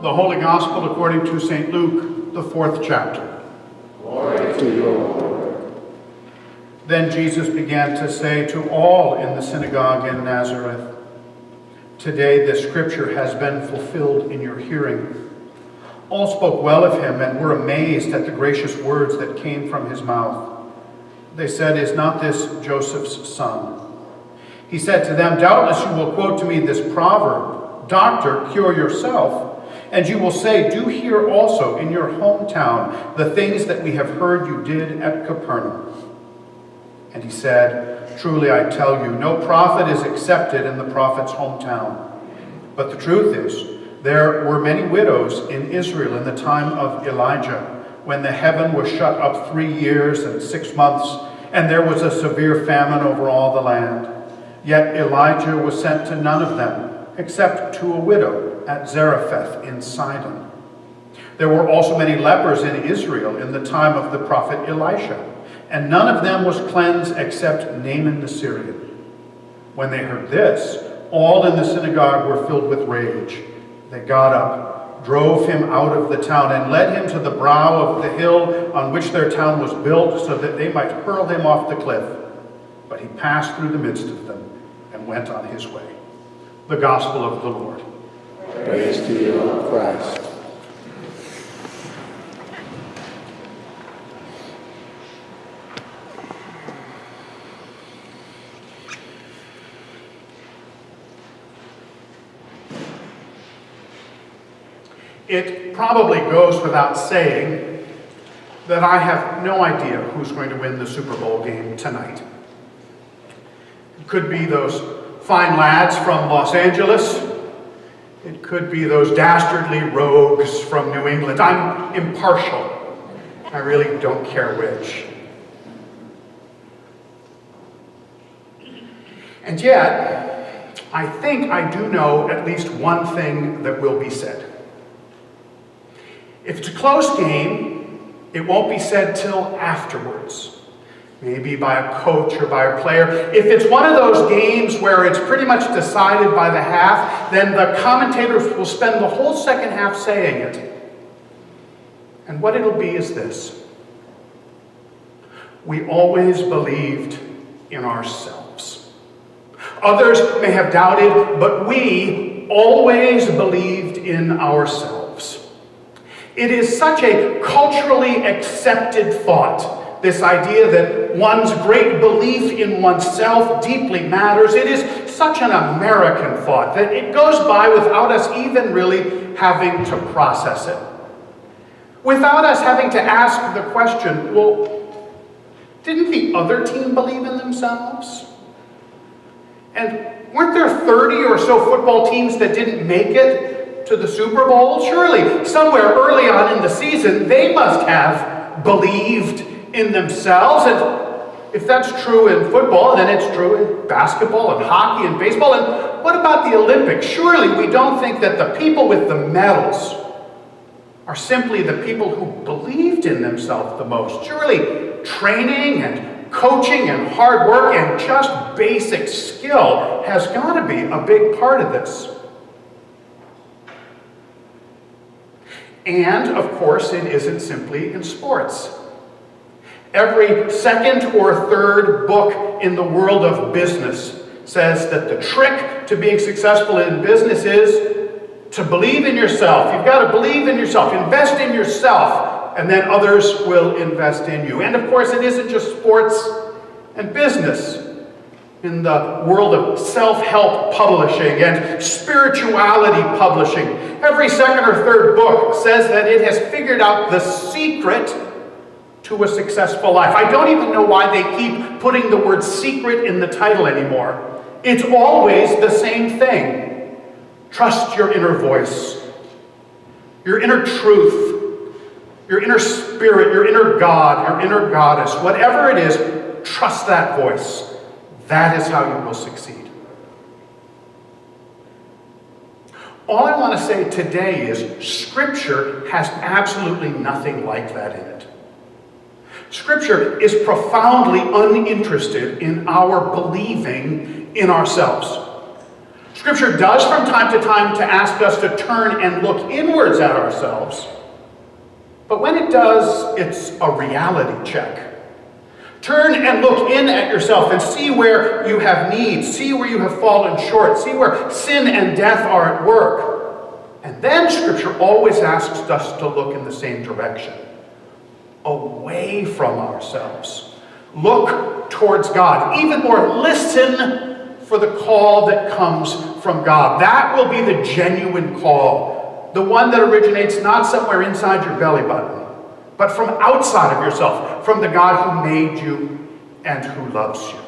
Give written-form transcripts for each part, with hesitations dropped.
The Holy Gospel according to St. Luke, the 4th chapter. Glory to you, Lord. Then Jesus began to say to all in the synagogue in Nazareth, "Today this scripture has been fulfilled in your hearing." All spoke well of him and were amazed at the gracious words that came from his mouth. They said, "Is not this Joseph's son?" He said to them, "Doubtless you will quote to me this proverb, 'Doctor, cure yourself.' And you will say, 'Do here also in your hometown the things that we have heard you did at Capernaum.' And he said, 'Truly I tell you, no prophet is accepted in the prophet's hometown. But the truth is, there were many widows in Israel in the time of Elijah, when the heaven was shut up 3 years and 6 months, and there was a severe famine over all the land. Yet Elijah was sent to none of them, except to a widow at Zarephath in Sidon. There were also many lepers in Israel in the time of the prophet Elisha, and none of them was cleansed except Naaman the Syrian.' When they heard this, all in the synagogue were filled with rage. They got up, drove him out of the town, and led him to the brow of the hill on which their town was built, so that they might hurl him off the cliff. But he passed through the midst of them and went on his way." The Gospel of the Lord. Praise to you, O Christ. It probably goes without saying that I have no idea who's going to win the Super Bowl game tonight. It could be those fine lads from Los Angeles. It could be those dastardly rogues from New England. I'm impartial. I really don't care which. And yet, I think I do know at least one thing that will be said. If it's a close game, it won't be said till afterwards. Maybe by a coach or by a player. If it's one of those games where it's pretty much decided by the half, then the commentators will spend the whole second half saying it. And what it'll be is this: we always believed in ourselves. Others may have doubted, but we always believed in ourselves. It is such a culturally accepted thought, this idea that one's great belief in oneself deeply matters. It is such an American thought that it goes by without us even really having to process it. Without us having to ask the question, well, didn't the other team believe in themselves? And weren't there 30 or so football teams that didn't make it to the Super Bowl? Surely, somewhere early on in the season, they must have believed in themselves. And if that's true in football, then it's true in basketball and hockey and baseball. And what about the Olympics? Surely we don't think that the people with the medals are simply the people who believed in themselves the most. Surely training and coaching and hard work and just basic skill has got to be a big part of this. And, of course, it isn't simply in sports. Every second or third book in the world of business says that the trick to being successful in business is to believe in yourself. You've got to believe in yourself, invest in yourself, and then others will invest in you. And, of course, it isn't just sports and business. In the world of self-help publishing and spirituality publishing, every second or third book says that it has figured out the secret to a successful life. I don't even know why they keep putting the word secret in the title anymore. It's always the same thing. Trust your inner voice, your inner truth, your inner spirit, your inner God, your inner goddess. Whatever it is, trust that voice. That is how you will succeed. All I want to say today is Scripture has absolutely nothing like that in it. Scripture is profoundly uninterested in our believing in ourselves. Scripture does from time to time to ask us to turn and look inwards at ourselves. But when it does, it's a reality check. Turn and look in at yourself and see where you have needs, see where you have fallen short, see where sin and death are at work. And then Scripture always asks us to look in the same direction, away from ourselves. Look towards God. Even more, listen for the call that comes from God. That will be the genuine call, the one that originates not somewhere inside your belly button, but from outside of yourself, from the God who made you and who loves you.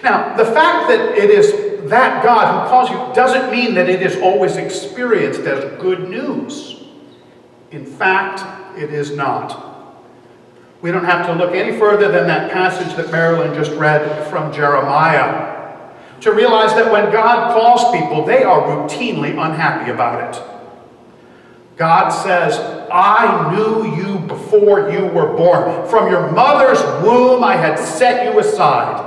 Now, the fact that it is that God who calls you doesn't mean that it is always experienced as good news. In fact, it is not. We don't have to look any further than that passage that Marilyn just read from Jeremiah to realize that when God calls people, they are routinely unhappy about it. God says, I knew you before you were born. From your mother's womb, I had set you aside.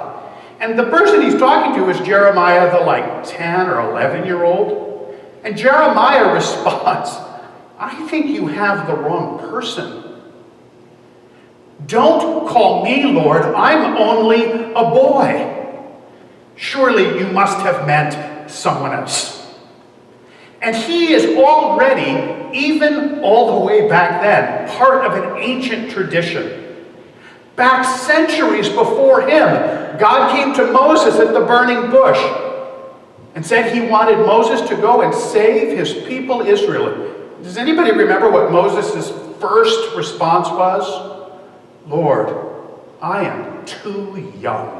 And the person he's talking to is Jeremiah, the 10 or 11-year-old. And Jeremiah responds, I think you have the wrong person. Don't call me Lord, I'm only a boy. Surely you must have meant someone else. And he is already, even all the way back then, part of an ancient tradition. Back centuries before him, God came to Moses at the burning bush and said he wanted Moses to go and save his people Israel. Does anybody remember what Moses' first response was? Lord, I am too young.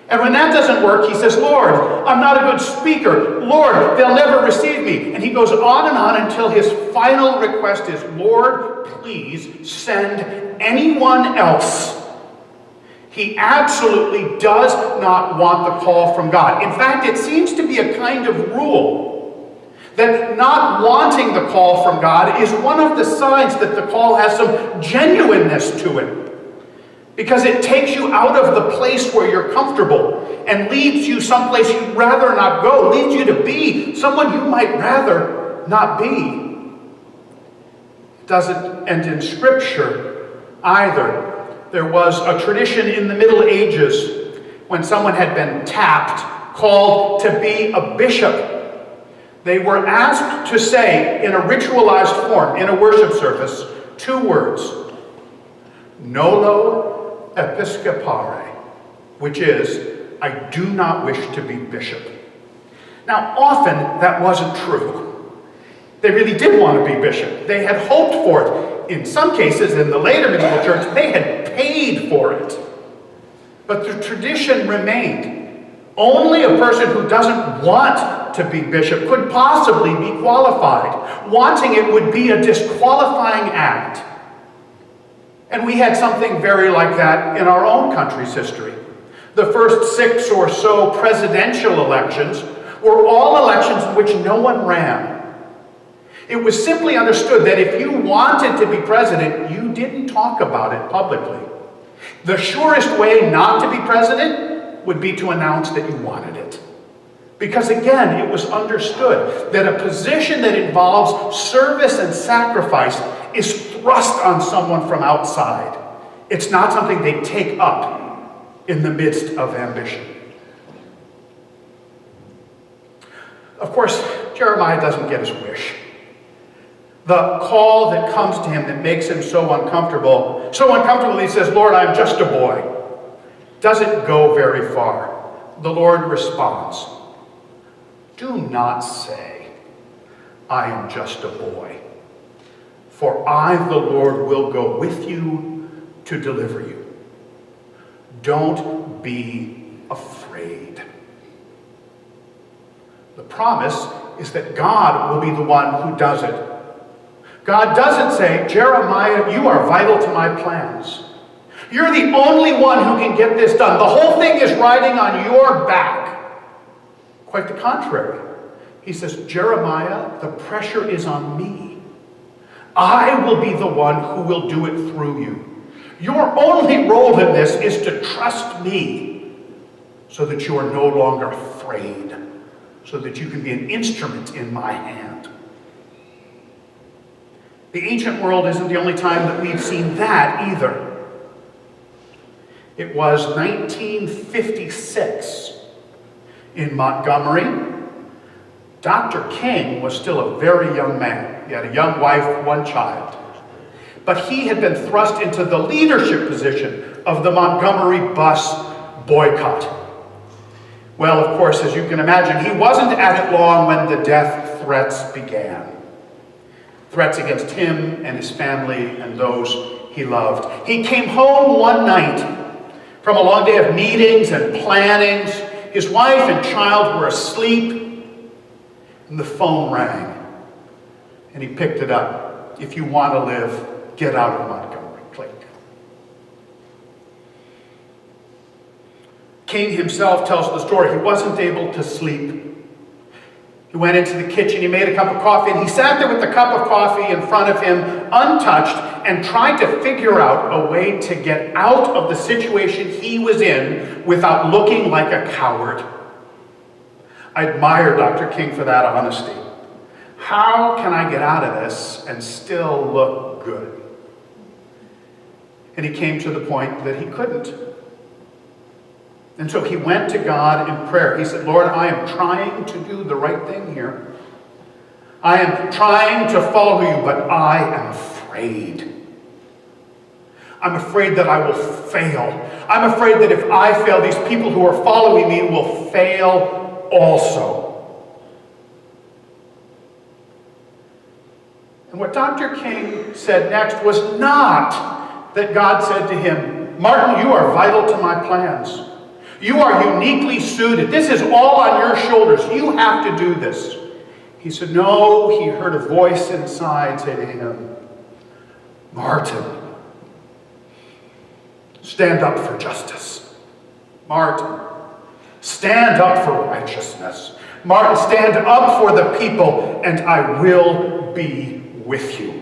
And when that doesn't work, he says, Lord, I'm not a good speaker. Lord, they'll never receive me. And he goes on and on until his final request is, Lord, please send anyone else. He absolutely does not want the call from God. In fact, it seems to be a kind of rule that not wanting the call from God is one of the signs that the call has some genuineness to it. Because it takes you out of the place where you're comfortable and leads you someplace you'd rather not go, leads you to be someone you might rather not be. It doesn't end in Scripture either. There was a tradition in the Middle Ages when someone had been tapped, called to be a bishop. They were asked to say in a ritualized form, in a worship service, 2 words, Nolo Episcopare, which is, I do not wish to be bishop. Now, often that wasn't true. They really did want to be bishop. They had hoped for it. In some cases, in the later medieval church, they had paid for it. But the tradition remained. Only a person who doesn't want to be bishop could possibly be qualified. Wanting it would be a disqualifying act. And we had something very like that in our own country's history. The first 6 or so presidential elections were all elections in which no one ran. It was simply understood that if you wanted to be president, you didn't talk about it publicly. The surest way not to be president would be to announce that you wanted it. Because again, it was understood that a position that involves service and sacrifice is thrust on someone from outside. It's not something they take up in the midst of ambition. Of course, Jeremiah doesn't get his wish. The call that comes to him that makes him so uncomfortable he says, Lord, I'm just a boy, doesn't go very far. The Lord responds, do not say, I am just a boy. For I, the Lord, will go with you to deliver you. Don't be afraid. The promise is that God will be the one who does it. God doesn't say, Jeremiah, you are vital to my plans. You're the only one who can get this done. The whole thing is riding on your back. Quite the contrary. He says, Jeremiah, the pressure is on me. I will be the one who will do it through you. Your only role in this is to trust me so that you are no longer afraid. so that you can be an instrument in my hand. The ancient world isn't the only time that we've seen that either. It was 1956 in Montgomery. Dr. King was still a very young man. He had a young wife, one child. But he had been thrust into the leadership position of the Montgomery bus boycott. Well, of course, as you can imagine, he wasn't at it long when the death threats began. Threats against him and his family and those he loved. He came home one night from a long day of meetings and plannings. His wife and child were asleep, and the phone rang. And he picked it up. If you want to live, get out of Montgomery. Click. King himself tells the story. He wasn't able to sleep. He went into the kitchen, he made a cup of coffee, and he sat there with the cup of coffee in front of him, untouched, and tried to figure out a way to get out of the situation he was in without looking like a coward. I admire Dr. King for that honesty. How can I get out of this and still look good? And he came to the point that he couldn't. And so he went to God in prayer. He said, Lord, I am trying to do the right thing here. I am trying to follow you, but I am afraid. I'm afraid that I will fail. I'm afraid that if I fail, these people who are following me will fail also. And what Dr. King said next was not that God said to him, Martin, you are vital to my plans. You are uniquely suited. This is all on your shoulders. You have to do this. He said, no, he heard a voice inside say to him, Martin, stand up for justice. Martin, stand up for righteousness. Martin, stand up for the people, and I will be with you.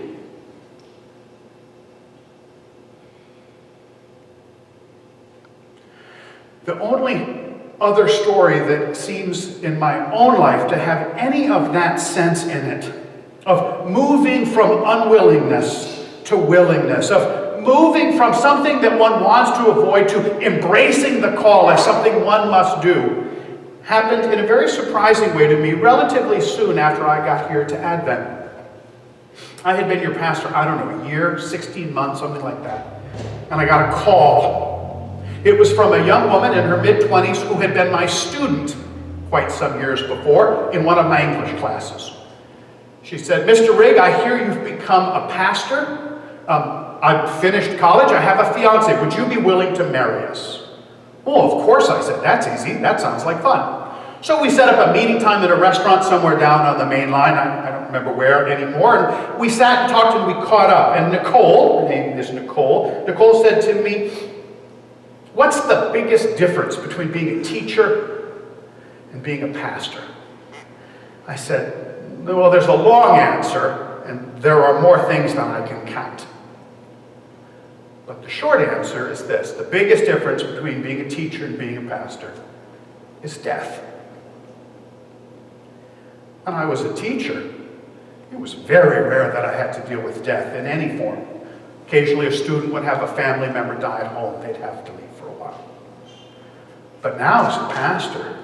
The only other story that seems in my own life to have any of that sense in it, of moving from unwillingness to willingness, of moving from something that one wants to avoid to embracing the call as something one must do, happened in a very surprising way to me relatively soon after I got here to Advent. I had been your pastor, I don't know, a year, 16 months, something like that. And I got a call. It was from a young woman in her mid-20s who had been my student quite some years before in one of my English classes. She said, Mr. Rigg, I hear you've become a pastor. I've finished college. I have a fiance. Would you be willing to marry us? Oh, of course, I said. That's easy. That sounds like fun. So we set up a meeting time at a restaurant somewhere down on the main line. I don't remember where anymore. And we sat and talked and we caught up. And Nicole, her name is Nicole, Nicole said to me, what's the biggest difference between being a teacher and being a pastor? I said, well, there's a long answer, and there are more things than I can count. But the short answer is this. The biggest difference between being a teacher and being a pastor is death. When I was a teacher, it was very rare that I had to deal with death in any form. Occasionally a student would have a family member die at home. They'd have to leave. But now as a pastor,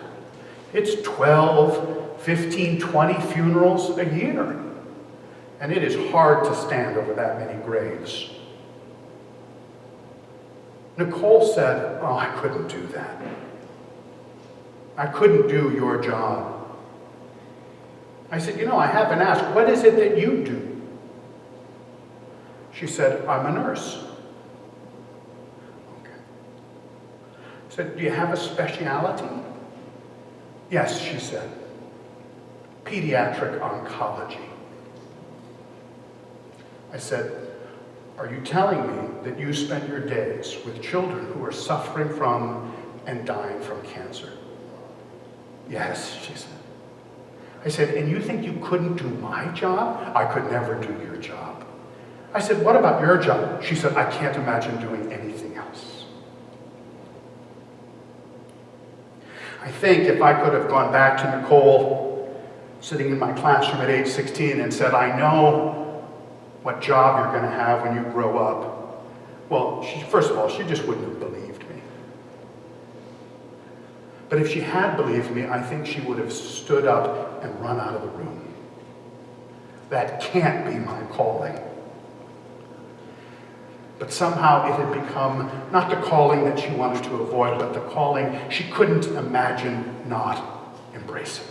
it's 12, 15, 20 funerals a year. And it is hard to stand over that many graves. Nicole said, oh, I couldn't do that. I couldn't do your job. I said, I haven't asked, what is it that you do? She said, I'm a nurse. I said, do you have a specialty? Yes, she said. Pediatric oncology. I said, are you telling me that you spend your days with children who are suffering from and dying from cancer? Yes, she said. I said, and you think you couldn't do my job? I could never do your job. I said, what about your job? She said, I can't imagine doing anything else. I think if I could have gone back to Nicole, sitting in my classroom at age 16, and said, I know what job you're going to have when you grow up. Well, first of all, she just wouldn't have believed me. But if she had believed me, I think she would have stood up and run out of the room. That can't be my calling. But somehow it had become not the calling that she wanted to avoid, but the calling she couldn't imagine not embracing.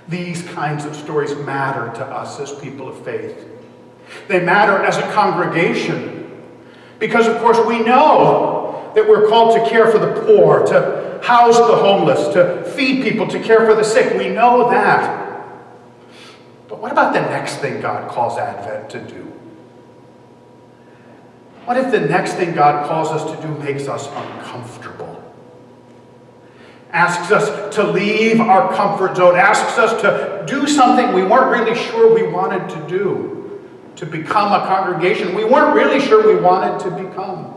These kinds of stories matter to us as people of faith. They matter as a congregation because, of course, we know that we're called to care for the poor, to house the homeless, to feed people, to care for the sick. We know that. But what about the next thing God calls Advent to do? What if the next thing God calls us to do makes us uncomfortable? Asks us to leave our comfort zone, asks us to do something we weren't really sure we wanted to do, to become a congregation we weren't really sure we wanted to become.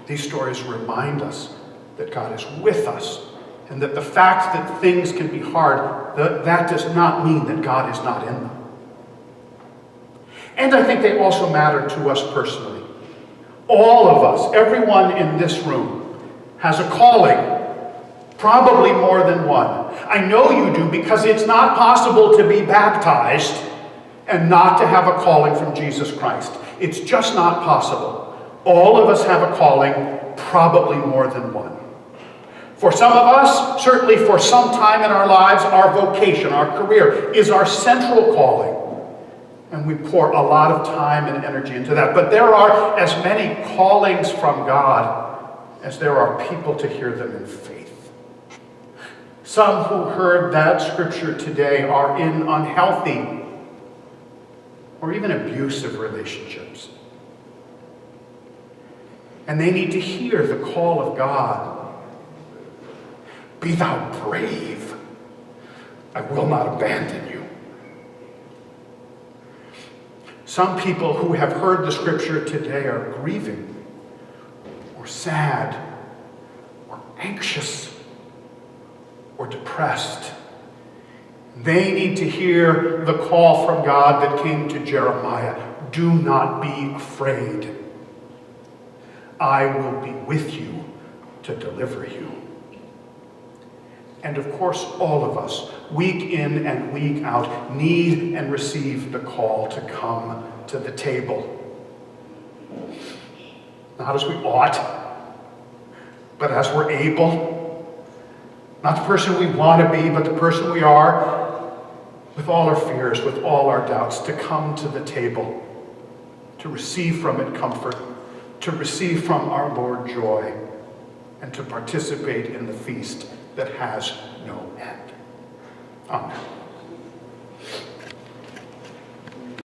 These stories remind us that God is with us, and that the fact that things can be hard, that does not mean that God is not in them. And I think they also matter to us personally. All of us, everyone in this room, has a calling, probably more than one. I know you do because it's not possible to be baptized and not to have a calling from Jesus Christ. It's just not possible. All of us have a calling, probably more than one. For some of us, certainly for some time in our lives, our vocation, our career, is our central calling. And we pour a lot of time and energy into that. But there are as many callings from God as there are people to hear them in faith. Some who heard that scripture today are in unhealthy or even abusive relationships. And they need to hear the call of God. Be thou brave. I will not abandon you. Some people who have heard the scripture today are grieving, or sad, or anxious, or depressed. They need to hear the call from God that came to Jeremiah. Do not be afraid. I will be with you to deliver you. And of course, all of us, week in and week out, need and receive the call to come to the table. Not as we ought, but as we're able. Not the person we want to be, but the person we are, with all our fears, with all our doubts, to come to the table, to receive from it comfort, to receive from our Lord joy, and to participate in the feast that has no